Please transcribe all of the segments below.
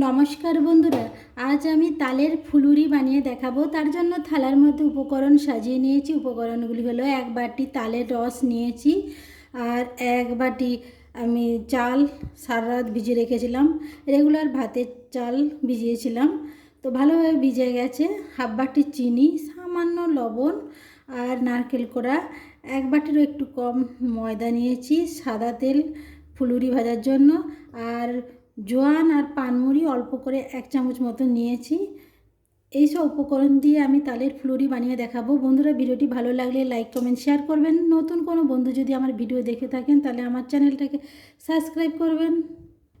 নমস্কার বন্ধুরা, আজ আমি তালের ফুলুরি বানিয়ে দেখাবো। তার জন্য থালার মধ্যে উপকরণ সাজিয়ে নিয়েছি। উপকরণগুলি হলো 1 বাটি তালের রস নিয়েছি, আর 1 বাটি আমি চাল সারা রাত ভিজিয়ে রেখেছিলাম। রেগুলার ভাতের চাল ভিজিয়েছিলাম, তো ভালোভাবে ভিজে গেছে। 1/2 বাটি চিনি, সামান্য লবণ আর নারকেল কোড়া। 1 বাটিরও একটু কম ময়দা নিয়েছি সাদা তেল ফুলুরি ভাজার জন্য, আর জোয়ান আর পানমুড়ি অল্প করে 1 চামচ মতো নিয়েছি। এইসব উপকরণ দিয়ে আমি তালের ফুলুরি বানিয়ে দেখাবো। বন্ধুরা, ভিডিওটি ভালো লাগলে লাইক কমেন্ট শেয়ার করবেন। নতুন কোনো বন্ধু যদি আমার ভিডিও দেখে থাকেন তাহলে আমার চ্যানেলটাকে সাবস্ক্রাইব করবেন।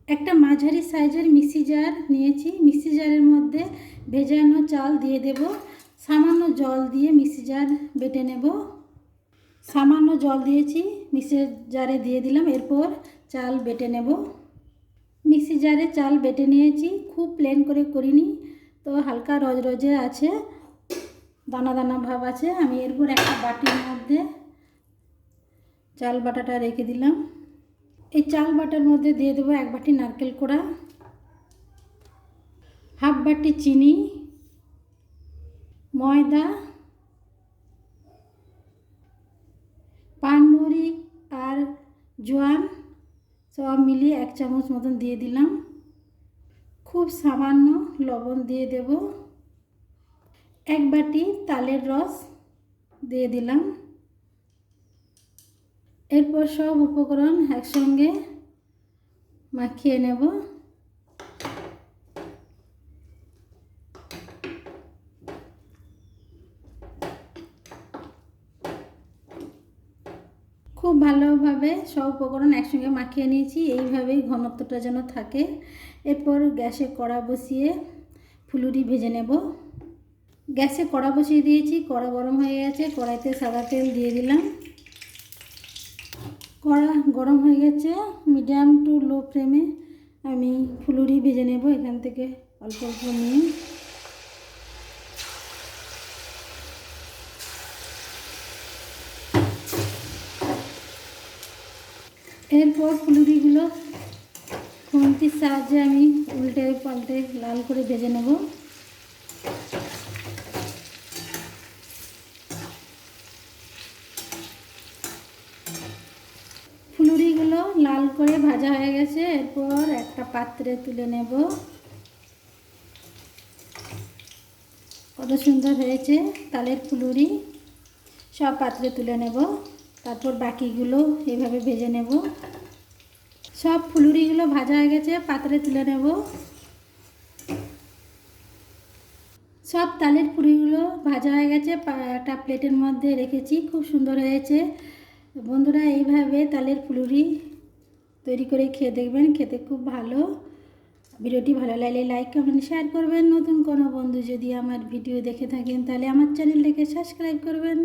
একটা মাঝারি সাইজের মিক্সি জার নিয়েছি। মিক্সি জারের মধ্যে ভেজানো চাল দিয়ে দেব। সামান্য জল দিয়ে মিক্সি জার বেটে নেব। সামান্য জল দিয়েছি, মিক্সি জারে দিয়ে দিলাম। এরপর চাল বেটে নেব। মিক্সি জারে চাল বেটে নিয়েছি, খুব প্লেন করে করিনি, তো হালকা রজরজে আছে, দানা দানা ভাব আছে। আমি এরপর একটা বাটির মধ্যে চাল বাটাটা রেখে দিলাম। এই চাল বাটার মধ্যে দিয়ে দেবো 1 বাটি নারকেল কোড়া, 1/2 বাটি চিনি, ময়দা, পানমুড়ি আর জোয়ান সব মিলিয়ে 1 চামচ মতন দিয়ে দিলাম। খুব সামান্য লবণ দিয়ে দেব। 1 বাটি তালের রস দিয়ে দিলাম। এরপর সব উপকরণ একসঙ্গে মাখিয়ে নেব। খুব ভালোভাবে সব উপকরণ একসঙ্গে মাখিয়ে নিয়েছি। এইভাবেই ঘনত্বটা যেন থাকে। এরপর গ্যাসে কড়া বসিয়ে ফুলুরি ভেজে নেব। গ্যাসে কড়া বসিয়ে দিয়েছি, কড়া গরম হয়ে গেছে। কড়াইতে সাদা তেল দিয়ে দিলাম। কড়া গরম হয়ে গেছে। মিডিয়াম টু লো ফ্লেমে আমি ফুলুরি ভেজে নেব, এখান থেকে অল্প অল্প নিয়ে। এরপর ফুলুরিগুলো খুন্তির সাহায্যে আমি উল্টে পাল্টে লাল করে ভেজে নেব। ফুলুরিগুলো লাল করে ভাজা হয়ে গেছে। এরপর একটা পাত্রে তুলে নেব। কত সুন্দর হয়েছে তালের ফুলুরি। সব পাত্রে তুলে নেব। তারপর বাকিগুলো এভাবে ভেজে নেব। সব ফুলুরিগুলো ভাজা হয়ে গেছে, পাত্রে তুলে নেব। সব তালের ফুলুরিগুলো ভাজা হয়ে গেছে, একটা প্লেটের মধ্যে রেখেছি। খুব সুন্দর হয়েছে। বন্ধুরা, এইভাবে তালের ফুলুরি তৈরি করে খেয়ে দেখবেন, খেতে খুব ভালো। ভিডিওটি ভালো লাগলে লাইক কমেন্ট শেয়ার করবেন। নতুন কোনো বন্ধু যদি আমার ভিডিও দেখে থাকেন তাহলে আমার চ্যানেলটাকে সাবস্ক্রাইব করবেন।